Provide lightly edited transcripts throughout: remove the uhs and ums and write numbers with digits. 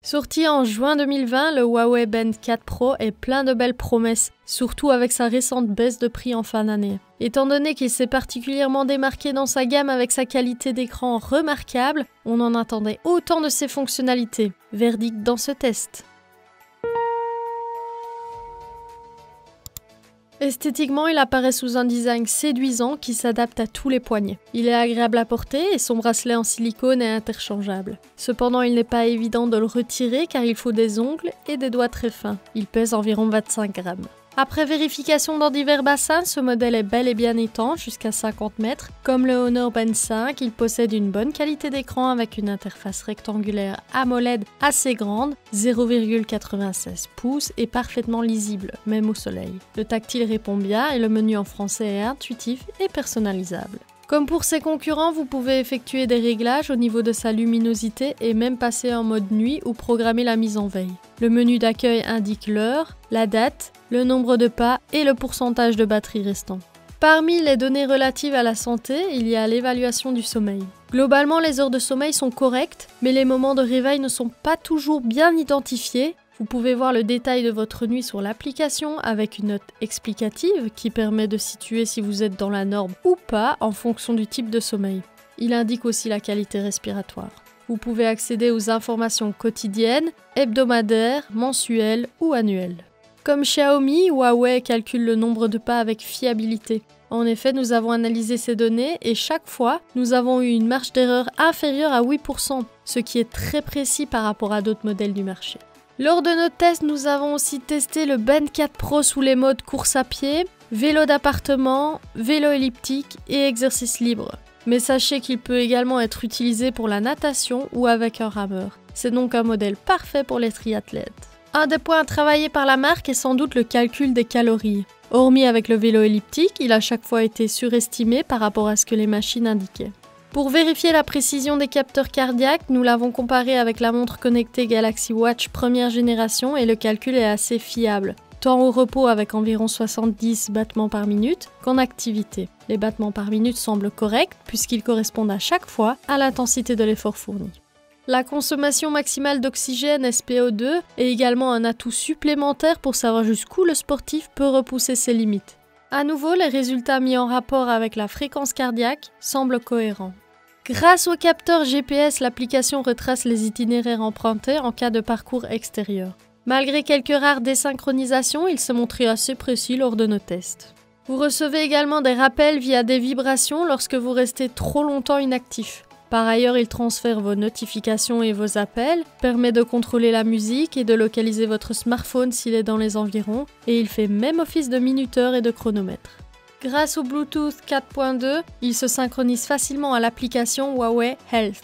Sorti en juin 2020, le Huawei Band 4 Pro est plein de belles promesses, surtout avec sa récente baisse de prix en fin d'année. Étant donné qu'il s'est particulièrement démarqué dans sa gamme avec sa qualité d'écran remarquable, on en attendait autant de ses fonctionnalités. Verdict dans ce test. Esthétiquement, il apparaît sous un design séduisant qui s'adapte à tous les poignets. Il est agréable à porter et son bracelet en silicone est interchangeable. Cependant, il n'est pas évident de le retirer car il faut des ongles et des doigts très fins. Il pèse environ 25 grammes. Après vérification dans divers bassins, ce modèle est bel et bien étanche jusqu'à 50 mètres. Comme le Honor Band 5, il possède une bonne qualité d'écran avec une interface rectangulaire AMOLED assez grande, 0,96 pouces et parfaitement lisible, même au soleil. Le tactile répond bien et le menu en français est intuitif et personnalisable. Comme pour ses concurrents, vous pouvez effectuer des réglages au niveau de sa luminosité et même passer en mode nuit ou programmer la mise en veille. Le menu d'accueil indique l'heure, la date, le nombre de pas et le pourcentage de batterie restant. Parmi les données relatives à la santé, il y a l'évaluation du sommeil. Globalement, les heures de sommeil sont correctes, mais les moments de réveil ne sont pas toujours bien identifiés. Vous pouvez voir le détail de votre nuit sur l'application avec une note explicative qui permet de situer si vous êtes dans la norme ou pas en fonction du type de sommeil. Il indique aussi la qualité respiratoire. Vous pouvez accéder aux informations quotidiennes, hebdomadaires, mensuelles ou annuelles. Comme Xiaomi, Huawei calcule le nombre de pas avec fiabilité. En effet, nous avons analysé ces données et chaque fois, nous avons eu une marge d'erreur inférieure à 8%, ce qui est très précis par rapport à d'autres modèles du marché. Lors de nos tests, nous avons aussi testé le Band 4 Pro sous les modes course à pied, vélo d'appartement, vélo elliptique et exercice libre. Mais sachez qu'il peut également être utilisé pour la natation ou avec un rameur. C'est donc un modèle parfait pour les triathlètes. Un des points travaillés par la marque est sans doute le calcul des calories. Hormis avec le vélo elliptique, il a chaque fois été surestimé par rapport à ce que les machines indiquaient. Pour vérifier la précision des capteurs cardiaques, nous l'avons comparé avec la montre connectée Galaxy Watch première génération et le calcul est assez fiable, tant au repos avec environ 70 battements par minute qu'en activité. Les battements par minute semblent corrects puisqu'ils correspondent à chaque fois à l'intensité de l'effort fourni. La consommation maximale d'oxygène SPO2 est également un atout supplémentaire pour savoir jusqu'où le sportif peut repousser ses limites. À nouveau, les résultats mis en rapport avec la fréquence cardiaque semblent cohérents. Grâce au capteur GPS, l'application retrace les itinéraires empruntés en cas de parcours extérieur. Malgré quelques rares désynchronisations, il se montrait assez précis lors de nos tests. Vous recevez également des rappels via des vibrations lorsque vous restez trop longtemps inactif. Par ailleurs, il transfère vos notifications et vos appels, permet de contrôler la musique et de localiser votre smartphone s'il est dans les environs, et il fait même office de minuteur et de chronomètre. Grâce au Bluetooth 4.2, il se synchronise facilement à l'application Huawei Health.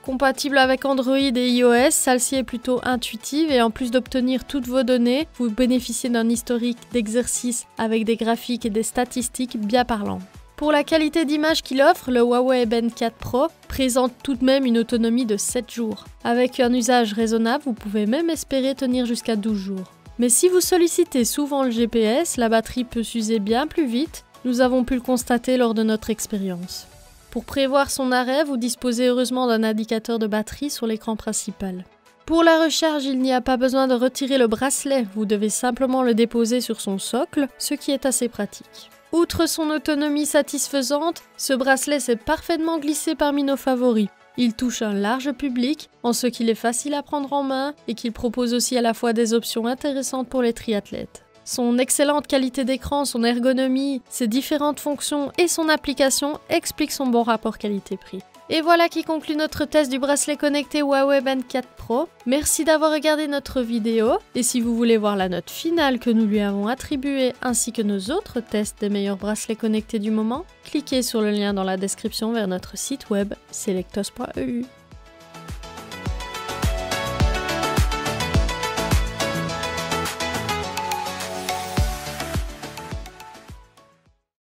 Compatible avec Android et iOS, celle-ci est plutôt intuitive et en plus d'obtenir toutes vos données, vous bénéficiez d'un historique d'exercice avec des graphiques et des statistiques bien parlants. Pour la qualité d'image qu'il offre, le Huawei Band 4 Pro présente tout de même une autonomie de 7 jours. Avec un usage raisonnable, vous pouvez même espérer tenir jusqu'à 12 jours. Mais si vous sollicitez souvent le GPS, la batterie peut s'user bien plus vite, nous avons pu le constater lors de notre expérience. Pour prévoir son arrêt, vous disposez heureusement d'un indicateur de batterie sur l'écran principal. Pour la recharge, il n'y a pas besoin de retirer le bracelet, vous devez simplement le déposer sur son socle, ce qui est assez pratique. Outre son autonomie satisfaisante, ce bracelet s'est parfaitement glissé parmi nos favoris. Il touche un large public, en ce qu'il est facile à prendre en main et qu'il propose aussi à la fois des options intéressantes pour les triathlètes. Son excellente qualité d'écran, son ergonomie, ses différentes fonctions et son application expliquent son bon rapport qualité-prix. Et voilà qui conclut notre test du bracelet connecté Huawei Band 4 Pro. Merci d'avoir regardé notre vidéo et si vous voulez voir la note finale que nous lui avons attribuée ainsi que nos autres tests des meilleurs bracelets connectés du moment, cliquez sur le lien dans la description vers notre site web selectos.eu.